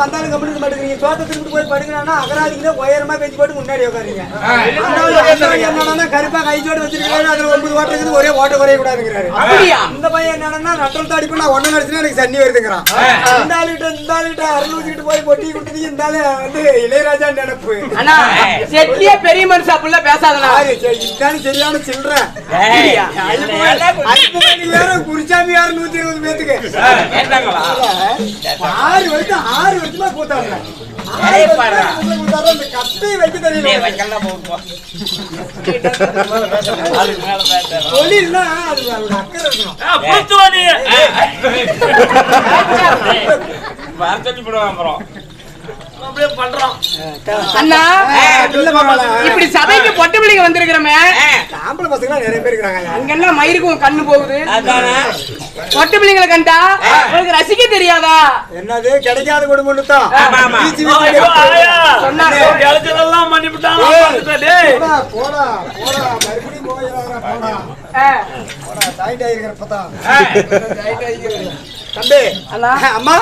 வந்தாலும் கம்பெனி மாட்டேங்கிறீங்க. தோட்டத்தை திருப்பி போய் படுக்கிறான்னா அகராதிக்கு உயரமா பேச்சு போட்டு முன்னாடி உட்காருங்க. என்னன்னா கருப்பா கைச்சோடு வச்சிருக்காரு, அதுல 9 ஓட்டை இருக்குது, ஒரே ஓட்ட குறைய கூடாதுங்கிறாரு. இந்த பையன் என்னன்னா நட்டல் தாடி பண்ணா ஒன்னு நடிச்சுன்னா எனக்கு சன்னி வருதுங்கிறான். இந்த ஆளுகிட்ட அருள்கிட்ட போய் பொட்டி கொடுத்தது இந்த ஆளு வந்து இளையராஜா நினைப்பு. பெரிய மனுஷன் அப்படிலாம் பேசாதா? இதுதான் சரியான சில்லற. குருசாமி யாரு 120 பேத்துக்கு 6 வருஷமா போட்டாங்க. கத்தை வைக்க தெரியல. தொழில்னா அது அக்கறை இருக்கணும். இப்படி சபைக்கு பொட்டு பிள்ளைங்க வந்திருக்கிறோமே, ஆம்பளை பசங்க நிறைய பேர் இருக்காங்க. அங்கெல்லாம் மயிருக்கும் கண்ணு போகுது. பொட்டு பிள்ளைங்களை கண்டா உங்களுக்கு ரசிக்க தெரியாதா? என்னது கிடைக்காத குடும்பம் தான் தம்பி. அம்மா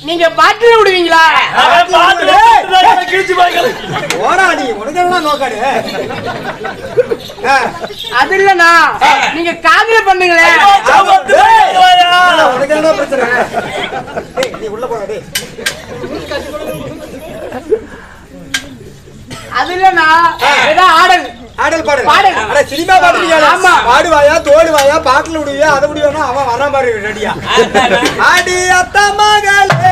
நீங்க பாட்டில் விடுவீங்களா? ஓடா நீ உனக்கெல்லாம் நோக்காடு. அது இல்லண்ணா, நீங்க காதல பண்ணுங்களே. உனக்கு என்ன பிரச்சனை? நீ உள்ள போடா. அது இல்லண்ணா, ஏதோ ஆடல் பாடல் சினிமா பாட்டு பாடுவாயா, தோடுவாயா, பாட்டில் விடுவியா, அதை விடுவானா அவன் வர மாதிரி ரெடியா. ஆடி அத்த மகளே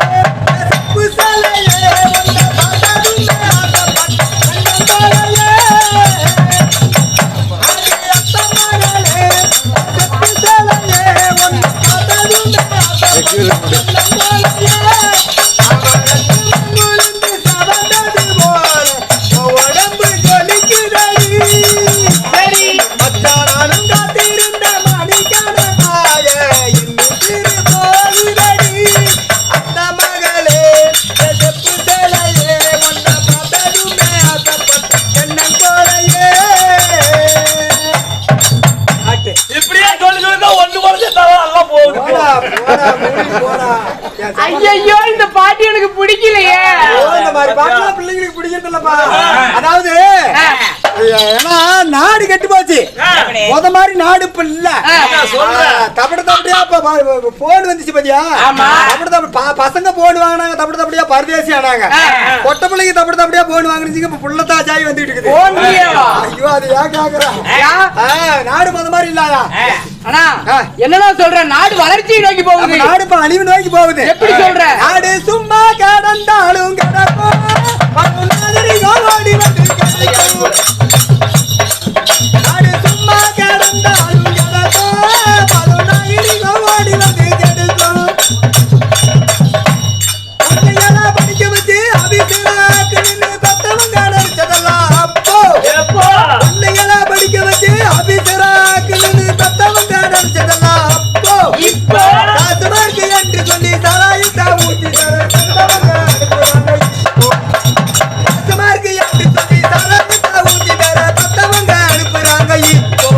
ஐயோ, இந்த பாட்டு எனக்கு பிடிக்கலையே. இந்த மாதிரி பாட்டு பிள்ளைங்களுக்கு பிடிக்கிறது இல்லப்பா. அதாவது ஏன்னா நாடு கெட்டு போச்சு. முத மாதிரி நாடு இப்ப இல்ல. தப்படியா போன் வந்துச்சு பாத்தியா? பசங்க போன் வாங்கினாங்க, தப்படியா பரதேசி ஆனாங்க. பொட்ட பிள்ளைங்க தப்படியா போன் வாங்கினுச்சுங்க. இப்ப புள்ளத்தா ஜாய் வந்துட்டு இருக்குது. ஐயோ அது ஏன் கேக்குறேன்? நாடு முத மாதிரி இல்லாதா? ஆனா என்னன்னா சொல்ற, நாடு வளர்ச்சியை நோக்கி போகுது. நாடு இப்ப அழிவு நோக்கி போகுது. எப்படி சொல்ற? நாடு சும்மா கடந்தாலும் கிடக்கும், ஓடி வந்து கிடைக்கும். நாடு சும்மா கடந்தாலும் கிடக்கும், ஓடி வந்து கிடைக்கும். உன்னையெல்லாம் படிக்க வச்சு அபிஷேகத்துக்கு நின்று பெத்தவங்க நினைச்சதெல்லாம் அப்போ. உன்னையெல்லாம் படிக்க வச்சு அபிஷேகத்துக்கு நின்று பெத்தவங்க நினைச்சதெல்லாம் அப்போ. இப்போ காசுமார்க்கு என்று சொல்லி சராயிட்டா ஊட்டி தர பெத்தவங்க அனுப்புறாங்க. காசுமார்க்கு என்று சொல்லி சராயிட்டா ஊட்டி தர பெத்தவங்க அனுப்புறாங்க. இப்போ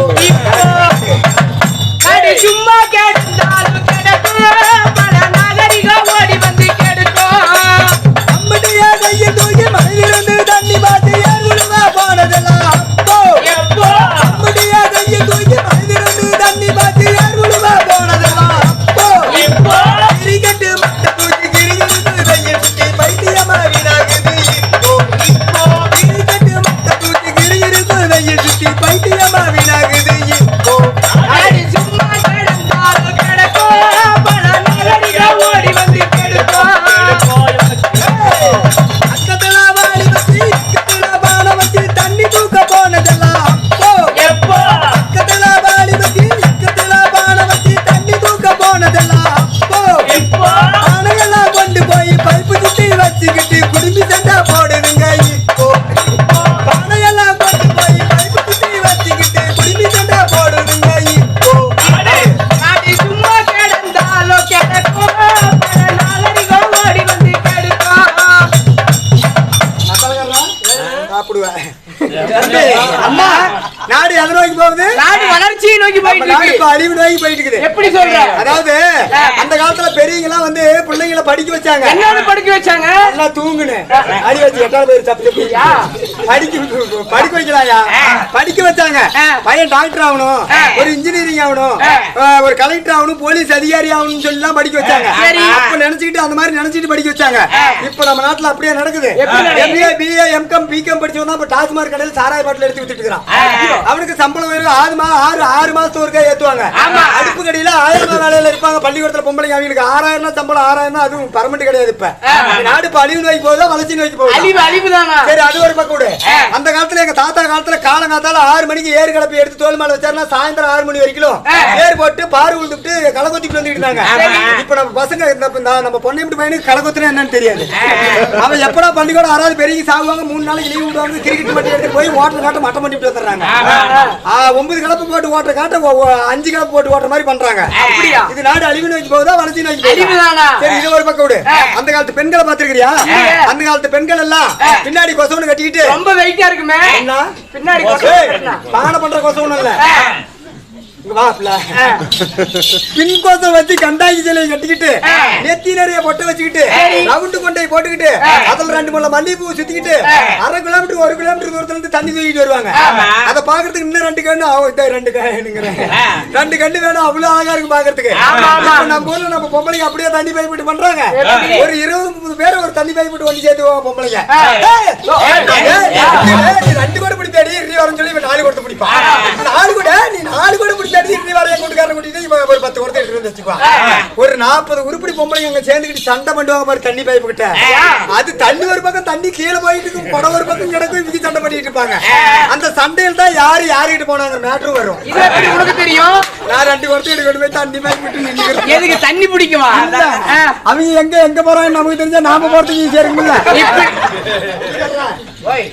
சும்மா கேட்டாலும் கிடக்கும், பல நாகரிகம் ஓடி வந்து கெடுக்கும். நம்முடைய கையை தூக்கி மழையிலிருந்து தண்ணி பார்த்து ஏர் உழுவா போனதெல்லாம் அப்போ. நம்முடைய கையை தூக்கி மழையிலிருந்து தண்ணி பார்த்து ஏர் உழுவா போனதெல்லாம் அப்போ. கிரிக்கெட்டு மட்டை தூக்கி கிரிக்கெட்டு கையை சுத்தி பைத்தியமா வீணாகுது. இப்போ கிரிக்கெட்டு மட்டை தூக்கி கிரிக்கெட்டு கையை சுத்தி பைத்தியமா வீணாகுது. இப்போ சும்மா கிடந்தாலும் கிடக்கும், பல நாகரிகம் ஓடி வந்து கெடுக்கும். அக்கத்துல வாடி வச்சு இக்கத்துல பானை வச்சு தண்ணி தூக்க போனதெல்லாம் அப்போ. அக்கத்துல வாடி வச்சு இக்கத்துல பானை வச்சு தண்ணி தூக்க போனதெல்லாம் அப்போ. பானையெல்லாம் கொண்டு போய் பைப்பு சுத்தி வச்சுக்கிட்டு குடும்பி சண்டை போடுதுங்க. இப்போ பானையெல்லாம் கொண்டு போய் பைப்பு சுத்தி வச்சுக்கிட்டு குடும்பி சண்டை போடுதுங்க. இப்போ சும்மா கிடந்தாலும் கிடக்கும், பல நாகரிகம் ஓடி வந்து கெடுக்கும். சாப்பிடுவேன். அம்மா நாடு எதை நோக்கி போகுது? நாடு வளர்ச்சியை நோக்கி போயிட்டு நாடு இருக்கு. இப்ப அழிவு நோக்கி போயிட்டு இருக்குது. எப்படி சொல்ற? அதாவது அந்த காலத்துல பெரியவங்க எல்லாம் வந்து பிள்ளைங்களை படிக்க வச்சாங்க. என்ன படிக்க வச்சாங்க? நல்லா தூங்குனு அடி வச்சு 8வது பேர் தப்பியா படிக்க வைக்கலாயா? படிக்க வச்சாங்க. பையன் டாக்டர் ஆகணும், ஒரு இன்ஜினியரிங் ஆகணும், ஒரு கலெக்டர் ஆகணும், போலீஸ் அதிகாரி ஆகணும்னு சொல்லி எல்லாம் படிக்க வச்சாங்க. அப்ப நினைச்சுக்கிட்டு அந்த மாதிரி நினைச்சிட்டு படிக்க வச்சாங்க. இப்ப நம்ம நாட்டுல அப்படியே நடக்குது. MBA BA MCom BCom படிச்சவன் தான் டாஸ்மாக் கடையில் சாராய பாட்டில் எடுத்து வித்துட்டு இருக்கான். அவனுக்கு சம்பளம் வேறு 6 மாசத்துக்கு ஒருக்கா ஏத்துவாங்க. அடுப்பு கடையில 1000 வேலையில இருப்பாங்க. பள்ளிக்கூடத்துல பொம்பளைங்க அவங்களுக்கு 6000 சம்பளம் 6000 அதுவும் பர்மனன்ட் கிடையாது. இப்ப நாடு இப்ப அழிவு நோக்கி போகுதா வளர்ச்சி நோக்கி போகுது? அழிவு தானா? சரி அது ஒரு பக்கம் விடு. அந்த காலத்துல எங்க தாத்தா காலத்துல காலங்காத்தால 6 மணிக்கு ஏறு கலப்பி எடுத்து தோல் மேல வச்சாருன்னா சாயந்தரம் 6 மணி வரைக்கும் ஏறு போட்டு பாரு உழுதுட்டு களை கொத்திட்டு வந்துட்டு இருந்தாங்க. இப்ப நம்ம பசங்க நம்ம பொண்ணு பையனுக்கு களை கொத்துனா என்னன்னு தெரியாது. அவன் எப்படா பள்ளிக்கூடம் 6வது பெரிய சாகுவாங்க, 3 நாளைக்கு லீவ் விடுவாங்க. கிரிக்கெட் மட்டும் எடுத்து போய் ஓட்டர் காட்ட மட்டம் பண்ணிட்டு வந்துடுறாங்க. 9 கலப்பு போட்டு ஓட்டர் காட்ட 5 கலப்பு போட்டு ஓட்டுற மாதிரி பண்றாங்க. அப்படியா? இது நாடு அழிவு நோக்கி போகுதா வளர்ச்சி நோக்கி அழிவு போகுதா? தானா? சரி இது ஒரு பக்கம் விடு. அந்த காலத்து பெண்களை பாத்துக்கிறியா? அந்த காலத்து பெண்கள் எல்லாம் பின்னாடி கொசவனு கட்டிக்கிட்டு ரொம்ப வெயிட்டா இருக்குமே. என்ன பின்னாடி பானை பண்ற கொசவனு இல்ல, பின் கோசம் வச்சு கண்டாங்கி சிலையை கட்டிக்கிட்டு நெத்தி நிறைய பொட்டை வச்சுக்கிட்டு ரவுண்டு கொண்டை போட்டுக்கிட்டு அதுல 2 முள்ள மல்லிகைப்பூ சுத்திக்கிட்டு 1/2 கிலோமீட்டர் 1 கிலோமீட்டர் தூரத்துல இருந்து தண்ணி தூக்கிட்டு வருவாங்க. அதை பாக்குறதுக்கு இன்னும் 2 கண்ணு 2 கண்ணு வேணும். அவ்வளவு அழகா இருக்கு பாக்குறதுக்கு. நம்ம ஊர்ல நம்ம பொம்பளைங்க அப்படியே தண்ணி பைப்பிட்டு பண்றாங்க. ஒரு 20-30 பேர் ஒரு தண்ணி பைப்பிட்டு ஒண்ணு சேர்த்து பொம்பளைங்க 2 கூட பிடிப்பாடி வரன்னு சொல்லி 4 கூட பிடிப்பான். 4 கூட நீ 4 கூட பிடிச்சாடி வரைய கூட்டுக்காரன் கூட்டிட்டு ஒரு 10 கூட எடுத்து வச்சுக்குவான். ஒரு 40 உருப்படி பொம்பளைங்க அங்க சேர்ந்துக்கிட்டு சண்டை பண்ணுவாங்க பாரு தண்ணி பைப்பு கிட்ட. அது தண்ணி ஒரு பக்கம் தண்ணி கீழே போயிட்டு இருக்கும், குடம் ஒரு பக்கம் கிடக்கும், இவங்க சண்டை பண்ணிட்டு இருப்பாங்க. அந்த சண்டையில் தான் யாருகிட்ட போனாங்க மேட்ரு வரும். உனக்கு தெரியும். நான் 2 வருஷம் எடுத்து போய் தண்ணி பைப்பு விட்டு நின்னுக்கிறேன். எதுக்கு தண்ணி பிடிக்குமா? அவங்க எங்க போறாங்க நமக்கு தெரிஞ்சா நாம போறதுக்கு ஈஸியா இருக்கும்ல.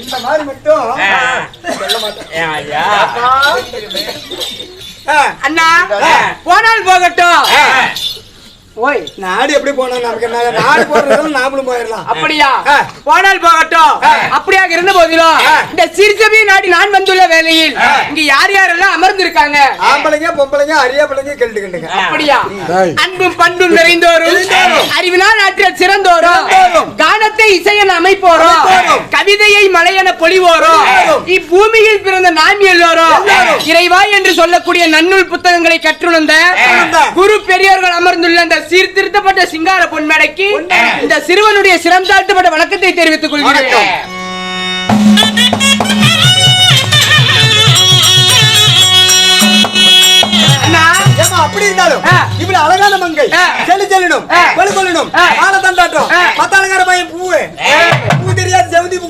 இந்த மாதிரி மட்டும் சொல்ல மாட்டேன். அண்ணா போனால் போகட்டும். ஓய் நாடு எப்படி போனா நமக்கு என்ன? நாடு போறதும் நாமளும் போயிடலாம். அப்படியா? போனால் போகட்டும். அப்படியாக இருந்த போதிலும் இந்த சிறுசபை நாடி நான் வந்துள்ள வேளையில் இங்க யார் யாரெல்லாம் அமர்ந்து இருக்காங்க? ஆம்பளைங்க பொம்பளைங்க அரியா பிள்ளைங்க கேட்டுக்கிட்டுங்க. அப்படியா? அன்பும் பண்பும் நிறைந்தோரும் அறிவினால் நாட்டில் சிறந்தோரும் கானத்தை இசையன் அமைப்போரும் கவிதையை மலையென பொழிவோரும் இப்பூமியில் பிறந்த நாம் எல்லோரும் இறைவா என்று சொல்லக்கூடிய நன்னூல் புத்தகங்களை கற்றுணர்ந்த குரு பெரியோர்கள் அமர்ந்துள்ள இந்த சீர்திருத்தப்பட்ட சிங்கார பொன்மேடைக்கு இந்த சிறுவனுடைய சிரம் தாழ்த்தப்பட்ட வணக்கத்தை தெரிவித்துக் கொள்கிறேன். அப்படி இருந்தாலும் இப்படி அழகான மங்கை செல்லு செல்லணும் கொழு கொள்ளணும் ஆள தண்டாட்டம் பத்தாளங்கார பையன் பூ தெரியாது செவந்தி பூ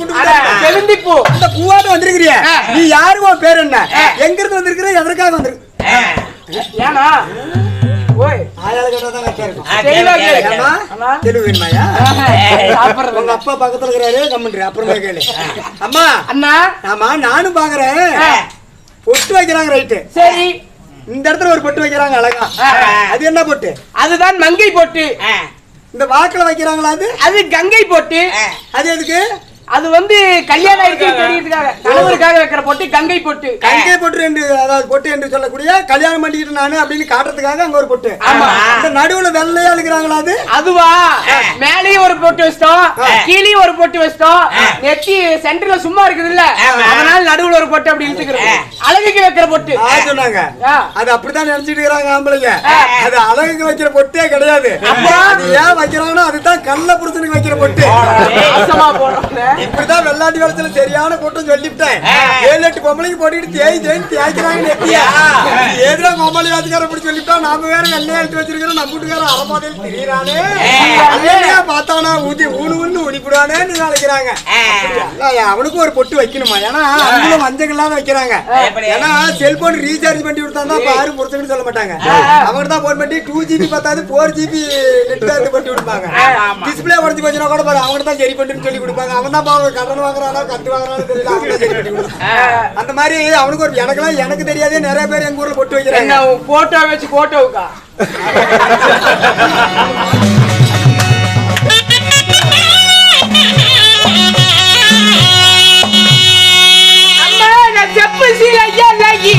செவந்தி பூ அந்த பூவாட்ட வந்திருக்கிறிய நீ யாரு உன் பேர் என்ன எங்க இருந்து வந்திருக்கிற எதற்காக வந்திருக்கு ஏனா ஓய் ஆயால கேட்டாதான் கேட்கணும் உங்க அப்பா பக்கத்துல இருக்கிறாரு கம்மன்றி அப்புறமே கேளு அம்மா அண்ணா ஆமா நானும் பாக்குறேன் பொட்டு வைக்கிறாங்க ரைட்டு சரி இந்த இடத்துல ஒரு பொட்டு வைக்கிறாங்க அழகா அது என்ன பொட்டு அதுதான் மங்கை பொட்டு இந்த வாக்குல வைக்கிறாங்களா அது கங்கை பொட்டு அது எதுக்கு அது வந்து கல்யாணம் ஆயிடுச்சு தெரியறதுக்காக கணவருக்காக வைக்கிற பொட்டு கங்கை பொட்டு கங்கை பொட்டு என்று அதாவது பொட்டு என்று சொல்லக்கூடிய கல்யாணம் பண்ணிட்டு நானு அப்படின்னு காட்டுறதுக்காக அங்க ஒரு பொட்டு இந்த நடுவுல வெள்ளையா இருக்கிறாங்களா அதுவா மேலேயே ஒரு பொட்டு வச்சிட்டோம் கீழே ஒரு பொட்டு வச்சிட்டோம் நெத்தி சென்டர்ல சும்மா இருக்குது இல்ல அதனால நடுவுல ஒரு பொட்டு அப்படி இழுத்துக்கிறது அழகுக்கு வைக்கிற பொட்டு சொன்னாங்க அது அப்படித்தான் நினைச்சிட்டு இருக்கிறாங்க ஆம்பளைங்க அது அழகுக்கு வைக்கிற பொட்டே கிடையாது ஏன் வைக்கிறாங்கன்னா அதுதான் கள்ள புருஷனுக்கு வைக்கிற பொட்டு இப்படிதான் வெள்ளாட்டி வளத்துல சரியான கூட்டம் சொல்லிவிட்டேன் 7-8 பொம்பளைக்கு போட்டுட்டு தேய்க்கிறாங்க நெத்தியா ஏதோ பொம்பளை வாத்திக்கார அப்படி சொல்லிவிட்டா நாம வேற வெள்ளையா எடுத்து வச்சிருக்கிறோம் நம்ம வீட்டுக்கார அறமாதையில் திரியறானே பார்த்தானா ஊதி ஊனு உடிப்பிடானேன்னு நினைக்கிறாங்க அவனுக்கும் ஒரு பொட்டு வைக்கணுமா ஏன்னா அவங்களும் மஞ்சள் வைக்கிறாங்க ஏன்னா செல்போன் ரீசார்ஜ் பண்ணி கொடுத்தா யாரும் பொறுத்துன்னு சொல்ல மாட்டாங்க அவங்க தான் போன் பண்ணி 2GB பார்த்தாது 4GB நெட் பண்ணி கொடுப்பாங்க டிஸ்பிளே உடஞ்சி போச்சுன்னா கூட பாரு அவங்க தான் சரி பண்ணுன்னு சொல்லி கொடுப்பாங்க அவன் தான் கடன் வாங்குறானா கட்டு வாங்குறானு தெரியல அவங்க சரி பண்ணி கொடுப்பாங்க அந்த மாதிரி அவனுக்கு ஒரு எனக்கு தெரியாதே நிறைய பேர் எங்க ஊர்ல பொட்டு வைக்கிறாங்க போட்டோ வச்சு போட்டோவுக்கா செப்பு சீலையலகி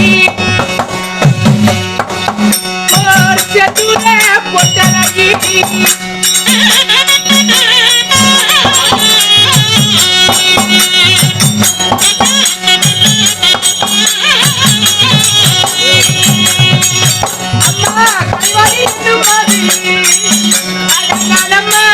செதுரே பொட்டலகி அம்மா கைவரி துமதி அடங்கலம்மா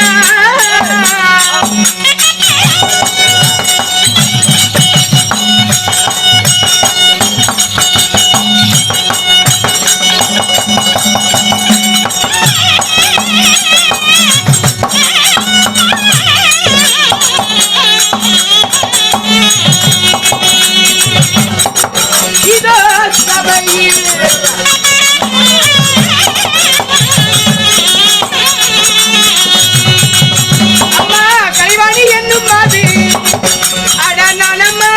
அம்மா கைவாணி என்னும் மாதிரி அடனம்மா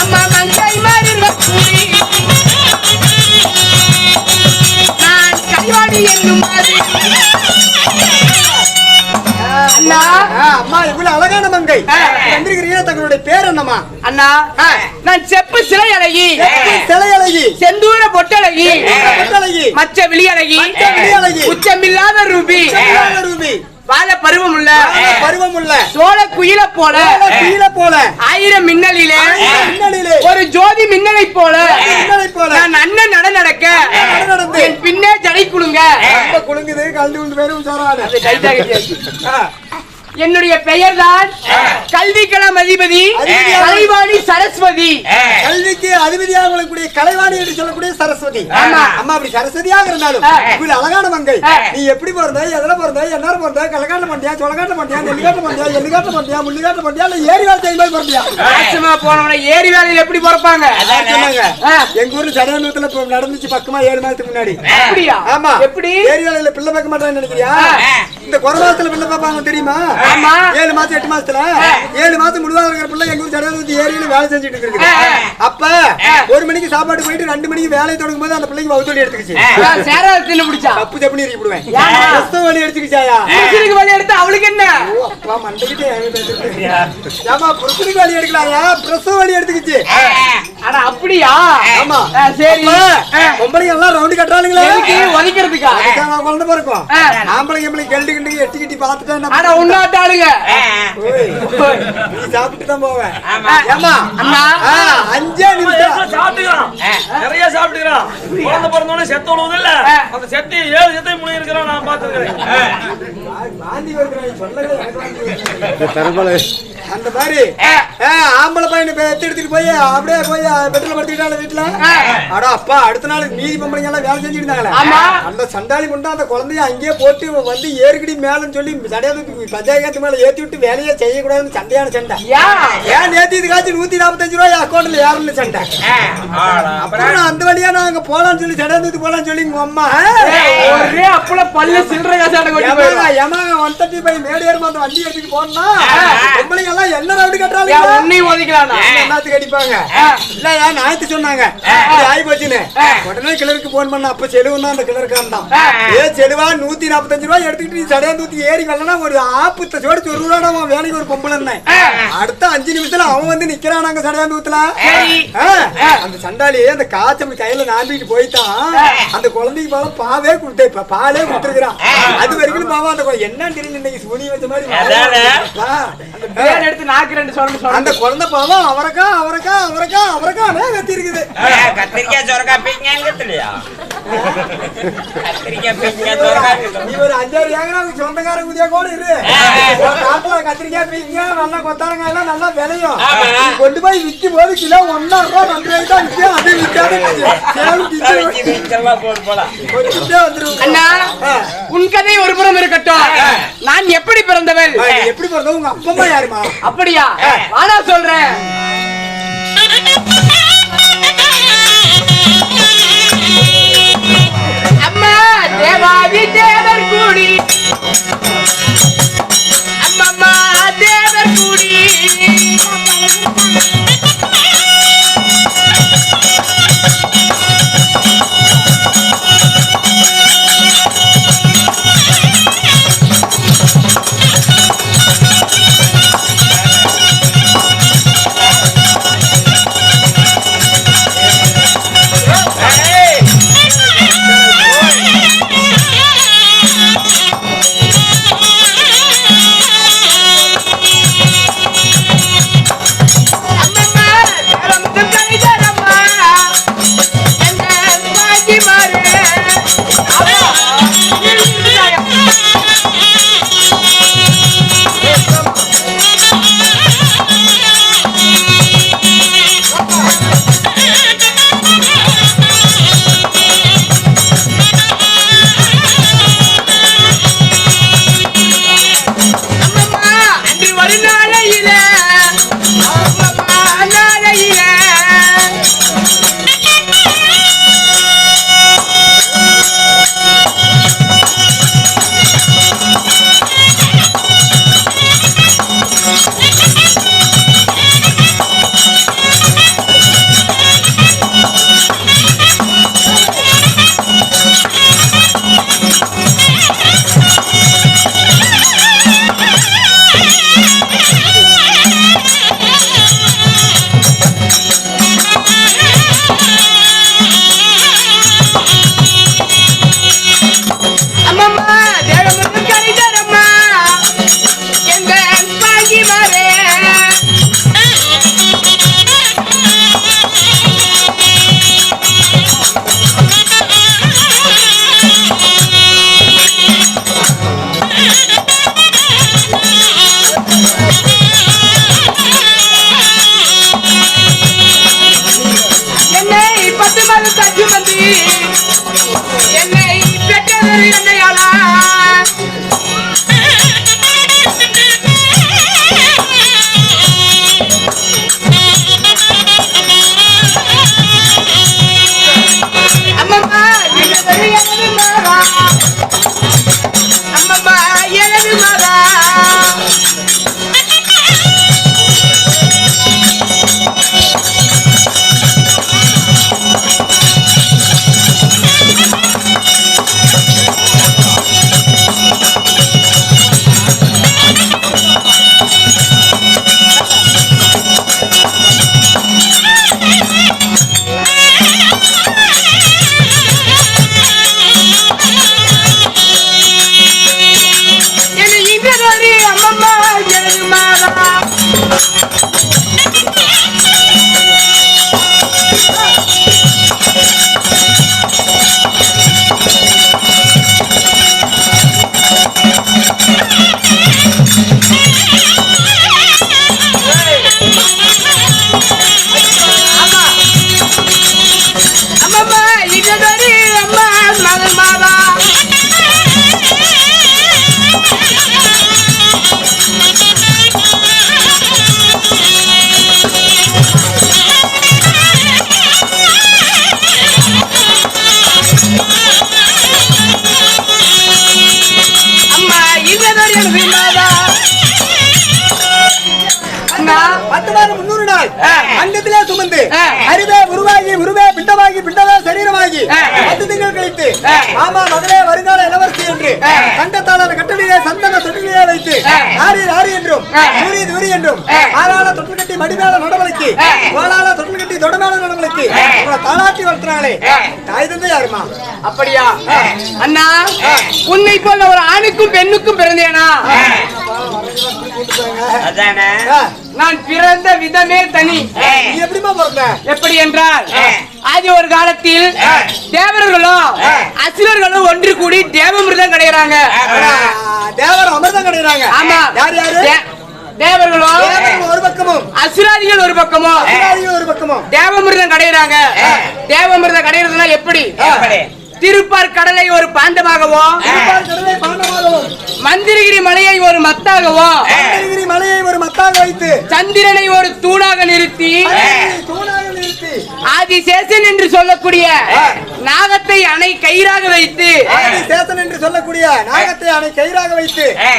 அம்மா மங்கை மாறுங்க கூடி நான் கைவாடி என்னும் அண்ணா அம்மா இவ்வளவு அழகான மங்கை வந்திருக்கிறீங்க தங்களுடைய பேர் என்னம்மா அண்ணா நான் செப்பு சிலை அழகி செந்தூர பொட்டழகி மச்ச விழியழகி உச்சமில்லாத ரூபி வாழ பருவம் உள்ள சோழ குயில போல ஆயிரம் மின்னலிலே ஒரு ஜோதி மின்னலை போல நான் அண்ணன் நடக்க என் பின்னே ஜடை குழுங்க குழுங்குது கலந்து கொண்டு பேரும் என்னுடைய பெயர் தான் கல்விக்கலம் அதிபதி கலைவாணி சரஸ்வதி. கல்விக்கு அதிபதியாக விளங்கக்கூடிய கலைவாணி என்று சொல்லக்கூடிய சரஸ்வதி. ஆமா. அம்மா அப்படி சரஸ்வதியாக இருந்தாலும் இவ்வளவு அழகான மங்கை. நீ எப்படி பிறந்த, எதுல பிறந்த, என்ன பிறந்த, கலக்காட்ட மண்டியா, சொலக்காட்ட மண்டியா, நெல்லிக்காட்ட மண்டியா, எள்ளுக்காட்ட மண்டியா, முள்ளிக்காட்ட மண்டியா, இல்ல ஏரி வேலை செய்யும் போது பிறந்தியா? ஆச்சமா போனவன ஏரி வேலையில எப்படி பிறப்பாங்க? சொன்னாங்க எங்க ஊர்ல சடையநூத்துல நடந்துச்சு பக்கமா 7 மாசத்துக்கு முன்னாடி. அப்படியா? ஆமா. எப்படி ஏரி வேலையில பிள்ளை பார்க்க மாட்டான்னு நினைக்கிறியா? இந்த கொரோனாத்துல பிள்ளை பார்ப்பாங்க தெரியுமா? ஆமா. 7 மாசம் 8 மாசத்துல 7 மாசம் முழுவதும் இருக்கிற பிள்ளை எங்க ஊர் சடையநூத்து ஏரியில வேலை செஞ்சுட்டு இருக்குது. அப்ப 1 மணிக்கு சாப்பாடு போயிட்டு 2 மணிக்கு வேலையை தொடங்கும் போது அந்த பிள்ளைக்கு வவுத்தோடி எடுத்துக்கிச்சு. சேரா தின்னு பிடிச்சா தப்பு தப்புன்னு இறக்கி விடுவேன். பிரசவ வலி எடுத்துக்கிச்சாயா? புருஷனுக்கு வலி எடுத்து அவளுக்கு என்ன? ஓ அப்பா மண்டைக்கிட்டே ஏமா புருஷனுக்கு வலி எடுக்கலாயா? பிரசவ வலி எடுத்துக்கிச்சு. அட அப்படியா? ஆமா. சரி. பொம்பளைங்க எல்லாம் ரவுண்டு கட்டுறாளுங்களே. எதுக்கு? ஒலிக்கிறதுக்கா? அதுக்காக குழந்தை பிறக்கும். ஆம்பளைங்க எம்பளைங்க கெல்டு கிண்டு எட்டி கிட்டி பார்த்துட்டா அட உன்னாட்டாளுங்க. நீ சாப்பிட்டு தான் போவேன். ஏமா அண்ணா 5 நிமிஷம் சாப்பிட்டுக்கிறான், நிறைய சாப்பிட்டுக்கிறான். குழந்தை பிறந்தோடனே செத்த உழுவுது இல்ல, அந்த செத்தி 7 செத்தை முடி இருக்கிறான், நான் பார்த்துக்கிறேன். வாந்தி வருகிறாய் சொல்லவே எனக்கு வாந்தி வருது. அந்த மாதிரி ஆம்பளை பையனை எடுத்துட்டு போய் அப்படியே போய் பெட்ரோல் படுத்திக்கிட்டால வீட்டுல. அடா அப்பா அடுத்த நாள் மீதி பொம்பளைங்க எல்லாம் வேலை செஞ்சுட்டு இருந்தாங்களே, அந்த சண்டாளி கொண்டு அந்த குழந்தைய அங்கேயே போட்டு வந்து ஏறுகடி மேலன்னு சொல்லி சடையாதுக்கு பஞ்சாயத்து மேல ஏத்தி விட்டு வேலையே செய்யக்கூடாதுன்னு சண்டையான சண்டை. ஏன் நேத்தி இதுக்காச்சும் 145 ரூபாய் அக்கௌண்ட்ல யாருன்னு சண்டை. அப்புறம் அந்த வழியா நாங்க போலான்னு சொல்லி சடையாந்துக்கு போலான்னு சொல்லி உங்க அம்மா ஒரே அப்பள பல்ல சில்லறை காசாட கொண்டு போய் ஏமாங்க 135 மேடு ஏறுமா அந்த வண்டி எடுத்துட்டு போனா பொம்பளைங்க எல்லாம் என்ன ரவுடி கட்டுறாங்க? உன்னையும் ஒதுக்கலாம்டா. எல்லாத்துக்கு அடிப்பாங்க. இல்ல ஞாயிற்று சொன்னாங்க ஆகி போச்சுன்னு. உடனே கிளருக்கு போன் பண்ண அப்ப செலவுன்னா அந்த கிளருக்கு வந்தான். செலவா 145 ரூபாய் எடுத்துக்கிட்டு நீ சடையாந்தூத்தி ஏறி வரலன்னா ஒரு ஆப்புத்த சோடு சொல்லுறான் அவன் வேலைக்கு ஒரு பொம்பளை. அடுத்த 5 நிமிஷத்துல அவன் வந்து நிக்கிறானாங்க சடையாந்தூத்துல. அந்த சண்டாளி அந்த காய்ச்சல் கையில நாம்பிட்டு போயிட்டான். அந்த குழந்தைக்கு பாலே கொடுத்துருக்கான். அது வரைக்கும் பாவம் அந்த என்னன்னு தெரியல, இன்னைக்கு சுனி வச்ச மாதிரி எடுத்து நாக்கு 2 சொல்லு. அந்த குழந்தை பாவம் அவரக்கா கத்தி இருக்குது. கத்திரிக்காய் சொரக்கா பீங்கங்கலையா? கத்திரிக்காய் பீங்கங்க சொரக்கா. நீ ஒரு 5-6 ஏக்கரா சொந்தக்கார குதியா கூட இரு. காட்டுல கத்திரிக்காய் பீங்க நல்லா கொத்தாரங்க எல்லாம் நல்லா விளையும். கொண்டு போய் விற்கும் போது கிலோ 1.5 ரூபாய் 2 ரூபாய்க்கு தான் விற்கும். அது விற்காது அண்ணா, உன் கதை ஒரு புறம் இருக்கட்டும். நான் எப்படி பிறந்தவள்? எப்படி பிறந்தவங்க? உங்க அப்பா அம்மா யாருமா? அப்படியா? வாடா சொல்றேன். அம்மா தேவாதி தேவர் கூடி, அம்மம்மா தேவர் கூடி, மொத்தமாக 300 நாள் அங்கத்திலே சுமந்து அறிவே உருவாகி உருவே பிண்டமாகி பிண்டவே சரீரமாகி 10 திங்கள் கழித்து ஆமா மகளே வருங்கால இளவரசி என்று தங்கத்தாளர் கட்டளையே சந்தன தொட்டிலே வைத்து ஆரி என்றும் தூரி தூரி என்றும் ஆளால தொட்டில் கட்டி மடிமேல நடவலைக்கு கோலால தொட்டில் கட்டி தொடமேல நடவலைக்கு தாளாட்டி வளர்த்துறாங்களே தாய் தந்தை யாருமா? அப்படியா அண்ணா, உன்னை போல ஒரு ஆணுக்கும் பெண்ணுக்கும் பிறந்தேனா? நான் பிறந்த விதமே தனி. நீ எப்படிமா பிறந்த? எப்படி என்றால் அது ஒரு காலத்தில் தேவர்களும் அசுரர்களும் ஒன்று கூடி தேவமிருதம் கிடைக்கிறாங்க. தேவர் அமிர்தம் கிடைக்கிறாங்க. ஆமா, யார் யாரு? தேவர்களும் ஒரு பக்கமும் அசுராதிகள் ஒரு பக்கமும் தேவமிருதம் கிடைக்கிறாங்க. தேவமிருதம் கிடைக்கிறதுனா எப்படி? திருப்பார் கடலை ஒரு பாண்டமாகவோ, மந்திரகிரி மலையை ஒரு மத்தாகவோ, வைத்து சந்திரனை ஒரு தூணாக நிறுத்தி ஆதிசேஷன் என்று சொல்லக்கூடிய நாகத்தை அணை கயிறாக வைத்து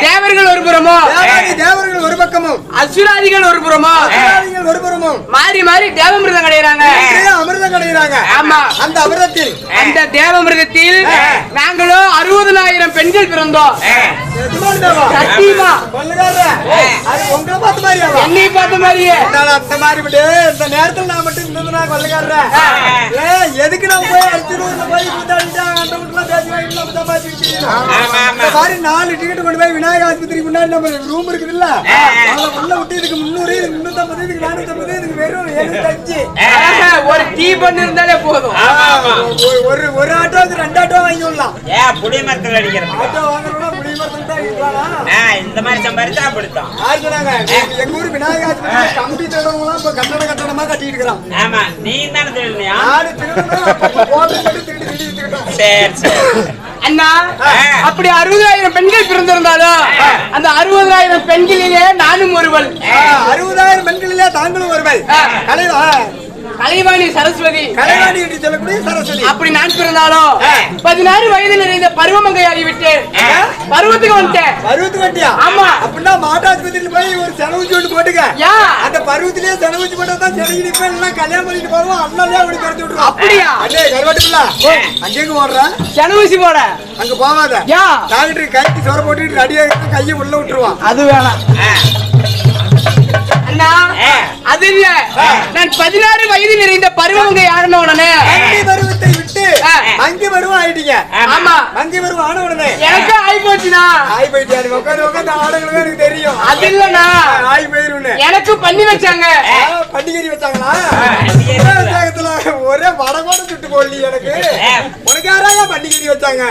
தேவர்கள் ஒரு புறமோ தேவர்கள் ஒரு பக்கமும் அசுராதிகள் ஒரு புறமோ மாறி மாறி தேவமிருதம் கிடைக்கிறாங்க. அமிர்தம் கிடைக்கிறாங்க. ஆமா, அந்த அமிர்தத்தில் அந்த தேவமிருதத்தில் நாங்களோ 60,000 பெண்கள் பிறந்தோம். சத்தியமா உங்களை பார்த்த மாதிரியா? என்னை பார்த்த மாதிரியே. அந்த மாதிரி விடு. இந்த நேரத்தில் நான் மட்டும் இருந்ததுனா கொள்ளைக்காரன் எதுக்கு நம்ம போய் அடுத்த போய் இந்த மாதிரி 4 டிக்கெட் கொண்டு போய் விநாயக ஆஸ்பத்திரி முன்னாடி நம்ம ரூம் இருக்குது இல்ல, உள்ள விட்டு இதுக்கு 300 இதுக்கு 350 இதுக்கு 450 இதுக்கு வெறும் 75 ஒரு டீ பண்ணி இருந்தாலே போதும். ஒரு ஆட்டோக்கு 2 ஆட்டோ வாங்கி விடலாம். புளிய மரத்தில் அடிக்கிறோம். ஆட்டோ வாங்குறோம்னா புளிய மரத்துல தான் இருக்கலாம். இந்த மாதிரி சம்பாதிச்சா அப்படித்தான். யார் சொன்னாங்க? எங்க ஊர் விநாயக ஆஸ்பத்திரி கம்பி தேடுறவங்களாம் இப்ப கட்டடமா கட்டிட்டு இருக்கிறான். ஆமா, நீ தானே திருடுனியா? அண்ணா, அப்படி 60,000 பெண்கள் பிறந்திருந்தாலும் அந்த 60,000 பெண்களிலே நானும் ஒருவள். 60,000 பெண்களிலே தாங்களும் ஒருவள். கலைவாணி சரஸ்வதி, கலைவாணி என்று சொல்லக்கூடிய சரஸ்வதி. அப்படி நான் பிறந்தாலும் 16 வயது நிறைந்த பருவமங்கை ஆகிவிட்டேன். பருவத்துக்கு வந்துட்டியா? ஆமா. அப்படின்னா மாட்டாஸ்பத்திரியில் போய் ஒரு செலவு சோட்டு போட்டுக்க. அந்த பருவத்திலேயே செலவு போட்டா தான் செலவு நிப்பேன். கல்யாணம் பண்ணிட்டு போவோம். அண்ணாலே அப்படி துரத்தி விட்டுருவோம். அப்படியா? அண்ணே கருவாட்டுக்குள்ள அங்கேங்க ஓடுற செலவுசி போட அங்க போவாத. டாக்டர் கைக்கு சோற போட்டுட்டு ரெடியா கையை உள்ள விட்டுருவான். அது வேணாம் அண்ணா. அது இல்ல, நான் 16 வயது நிறைந்த பருவமங்கை ஆன உடனே அங்கி பருவத்தை விட்டு அங்கி பருவம் ஆயிட்டீங்க. ஆமா, அங்கி பருவம் ஆன உடனே எனக்கு ஆகி போச்சுனா ஆகி போயிட்டாரு. உட்காந்து ஆடுகளுமே எனக்கு தெரியும். அது இல்லனா ஆகி போயிருன்னு எனக்கு பண்ணி வச்சாங்க. பண்டிகரி வச்சாங்களா? ஒரே வடகோட சுட்டு போடலி எனக்கு. உனக்கு யாராயா பண்டிகரி வச்சாங்க?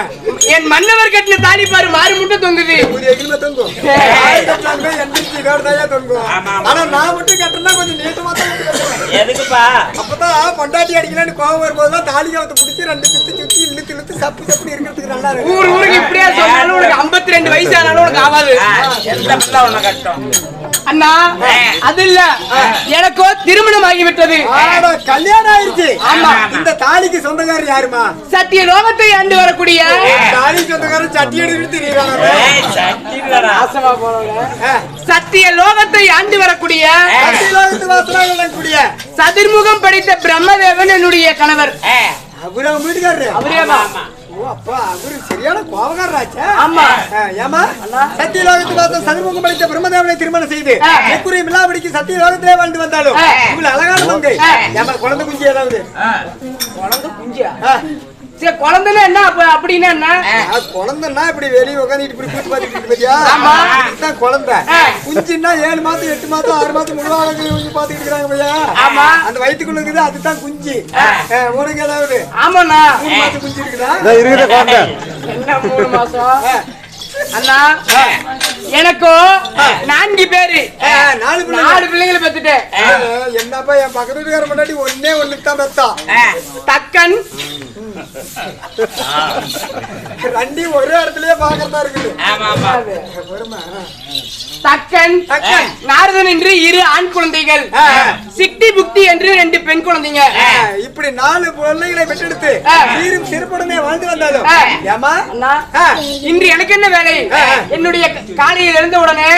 என் மன்னவர் கட்டின தாலி பாரு மாறு முட்டை தொங்குது. ஒரு எகிலுமே தொங்கும். எந்திரிச்சு இதோட தாயா தொங்கும். ஆனா நான் மட்டும் கட்டினா கொஞ்சம் நீட்டமா தான் எதுக்குப்பா? அப்பதான் பொண்டாட்டி அடிக்கலான்னு கோவம் வரும்போதுதான் தாலி காவத்தை பிடிச்சி 2 சுத்தி இழுத்து சப்பு சப்பு இருக்கிறதுக்கு நல்லா இருக்கு. ஊருக்கு இப்படியா சொன்னாலும் உனக்கு 52 வயசு ஆனாலும் உனக்கு ஆகாது. எந்த பிள்ளை உன்னை கட்டும் அண்ணா? அது இல்ல, எனக்கோ திருமணம் ஆகிவிட்டது. கல்யாணம் ஆயிருச்சு. ஆமா. இந்த தாலிக்கு சொந்தக்காரர் யாருமா? சத்திய லோகத்தை ஆண்டு வரக்கூடிய தாலி சொந்தக்காரர் சட்டி எடுத்து தெரியுறாங்க. சத்திய லோகத்தை ஆண்டு வரக்கூடிய சதுர்முகம் படித்த பிரம்மதேவன் என்னுடைய கணவர். அவரு அவங்க வீட்டுக்காரரு? அவரேமா? அப்பா அவரு சரியான கோபக்காரராச்சா? ஆமா. ஏமா சத்தியலோகத்து பார்த்த சதுர்முகம் படித்த பிரம்மதேவனை திருமணம் செய்து எக்குரிய மிலாபடிக்கு சத்தியலோகத்திலே வாழ்ந்து வந்தாலும் இவ்வளவு அழகான மங்கை. ஏமா குழந்தை குஞ்சு ஏதாவது? குழந்தை குஞ்சியா? சரி, குழந்தைன்னா என்ன அப்படின்னா என்ன? குழந்தைன்னா இப்படி வெளியே உட்காந்து இப்படி கூட்டு பாத்துட்டு இருக்கு பாத்தியா? இதுதான் குழந்தை. குஞ்சுன்னா 7 மாசம் 8 மாசம் 6 மாசம் முழுவாக பாத்துக்கிட்டு இருக்காங்க பையா. ஆமா, அந்த வயிற்றுக்குள்ள இருக்குது, அதுதான் குஞ்சு. உனக்கு ஏதாவது? ஆமாண்ணா. 3 மாசம் குஞ்சு இருக்குதா? என்ன 3 மாசம்? அண்ணா, எனக்கோ 4 பேரு, 4 பிள்ளைங்களை பெத்துட்டேன். என்னப்பா என் பக்கத்து வீட்டுக்கார முன்னாடி ஒண்ணு தான் பெத்தான். தக்கன் 2 ஒரே இடத்துலயே பாக்கிறதா இருக்குது. தக்கன் நாரதன் என்று 2 ஆண் குழந்தைகள், சிக்தி புக்தி என்று 2 பெண் குழந்தைங்க. இப்படி 4 பிள்ளைகளை பெற்றெடுத்து சீரும் சிறப்புடனே வாழ்ந்து வந்தாலும் இன்று எனக்கு என்ன வேலை? என்னுடைய காலையில் எழுந்த உடனே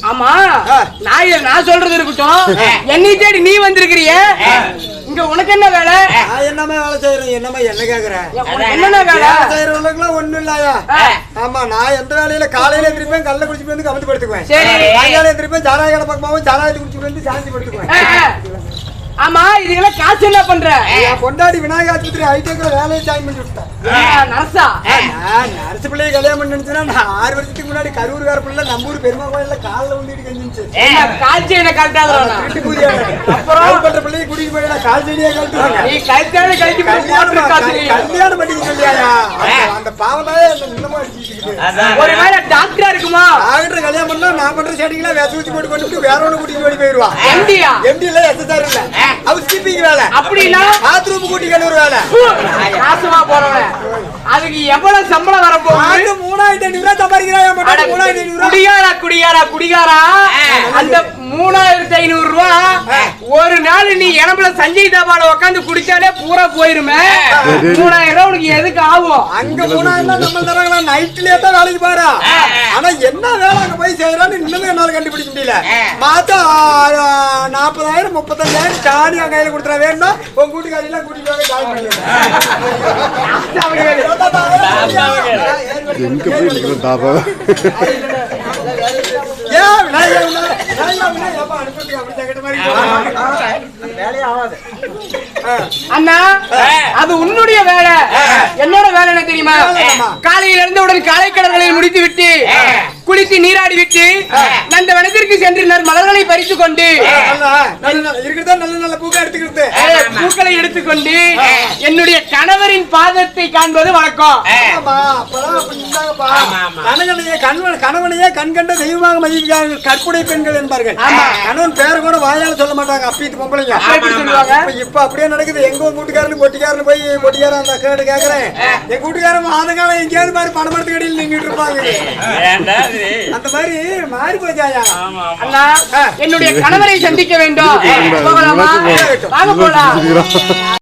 ஆமா நான் சொல்றது இருக்கட்டும். என்னை தேடி நீ வந்திருக்கிறிய, இங்க உனக்கு என்ன வேலை? நான் என்னமா வேலை செய்யறேன், என்னமா என்ன கேக்குறேன்? என்னென்ன வேலை செய்யறவங்களுக்குலாம் ஒண்ணும் இல்லையா? ஆமா, நான் எந்த வேலையில காலையில எந்திரிப்பேன், கல்ல குடிச்சிட்டு வந்து கவுந்து படுத்துக்குவேன். சரி. சாயங்காலம் எந்திரிப்பேன், ஜாராய கடை பக்கமாவும் ஜாராயத்தை குடிச்சிட்டு வந்து சாந்தி படுத்துக்குவேன். ஆமா, இதுக்கெல்லாம் காசு என்ன பண்ற? பொண்டாடி விநாயகர் ஆஸ்பத்திரி ஹைடெக்ல வேலையை ஜாயின் பண்ணி விட்டேன். நர்ஸா? நர்ஸ் பிள்ளைய கல்யாணம் பண்ணிச்சுன்னா நான் 6 வருஷத்துக்கு முன்னாடி கரூர்கார பிள்ளை நம்பூர் பெருமா கோயில்ல காலில் வந்துட்டு கஞ்சிச்சு. கால் செயினை கழட்டாத அப்புறம் பண்ற பிள்ளைய கூட்டிட்டு போயிடா, கால் செடியா கழட்டுவாங்க. நீ கழுத்தால கழட்டி கல்யாணம் பண்ணிக்க சொல்லியாயா? அந்த பாவனாவே இன்னமும் அடிச்சுக்கிட்டு. ஒரு வேலை டாக்டரா இருக்குமா? டாக்டர் கல்யாணம் பண்ணா நான் பண்ற செடிங்களா வேச ஊசி போட்டு கொண்டு வேற ஒண்ணு கூட்டிட்டு ஓடி போயிருவா. எம்டியா? எம்டி இல்ல, எஸ்எஸ்ஆர் இல்ல, ஹவுஸ் கீப்பிங் வேலை. அப்படின்னா பாத்ரூம் கூட்டி கழுவுற வேலை. நாசமா போறவன். அதுக்கு எவ்வளவு சம்பளம் வரப்போகுது? 3500 ரூபாய் சம்பாதிக்கிறாயா? 3500 குடிகாரா அந்த 3500 ரூபாய் ஒரு நாள் நீ எனம்புல சஞ்சய் தாபால உட்காந்து குடிச்சாலே பூரா போயிருமே. 3000 ரூபாய் உனக்கு எதுக்கு ஆகும்? அங்க 3000 நம்ம தராங்களா? நைட்லயே தான் வேலைக்கு பாரா. ஆனா என்ன வேலை அங்க போய் செய்யறான்னு இன்னும் என்னால கண்டுபிடிக்க முடியல. மாத்தம் 40,000 35,000 சாணி அங்க கையில கொடுத்துற வேணும்னா உங்க கூட்டுக்காரி எல்லாம் கூட்டிட்டு வாங்க, ஜாயின் பண்ணிடுறேன். அண்ணா, அது உன்னுடைய வேலை. என்னோட வேலை என்ன தெரியுமா? காலையில இருந்து உடன் காலை கடன்களை முடித்து விட்டு குளித்து நீராடி விட்டு அந்த வனத்திற்கு சென்று மலர்களை பறித்துக் கொண்டு நல்ல பூக்களை எடுத்துக்கிட்டு பூக்களை எடுத்துக்கொண்டு என்னுடைய கணவரின் பாதத்தை காண்பது வழக்கம். கணவனையே கண் கண்ட தெய்வமாக மதிக்கிறார்கள் கற்புடை பெண்கள் என்பார்கள். கணவன் பேரை கூட வாயால சொல்ல மாட்டாங்க. அப்பீத்து பொம்பளைங்க இப்ப அப்படியே நடக்குது. எங்க கூட்டுக்காரனு பொட்டிக்காரனு போய் பொட்டிக்காரன் அந்த கேடு கேக்குறேன். என் கூட்டுக்காரன் மாத காலம் எங்கேயாவது மாதிரி பணமரத்து கடையில் நின்றுட்டு இருப்பாங்க. அந்த மாதிரி மாறி போச்சாயா? அண்ணா, என்னுடைய கணவரை சந்திக்க வேண்டும். போகலாமா? வாங்க போலாம்.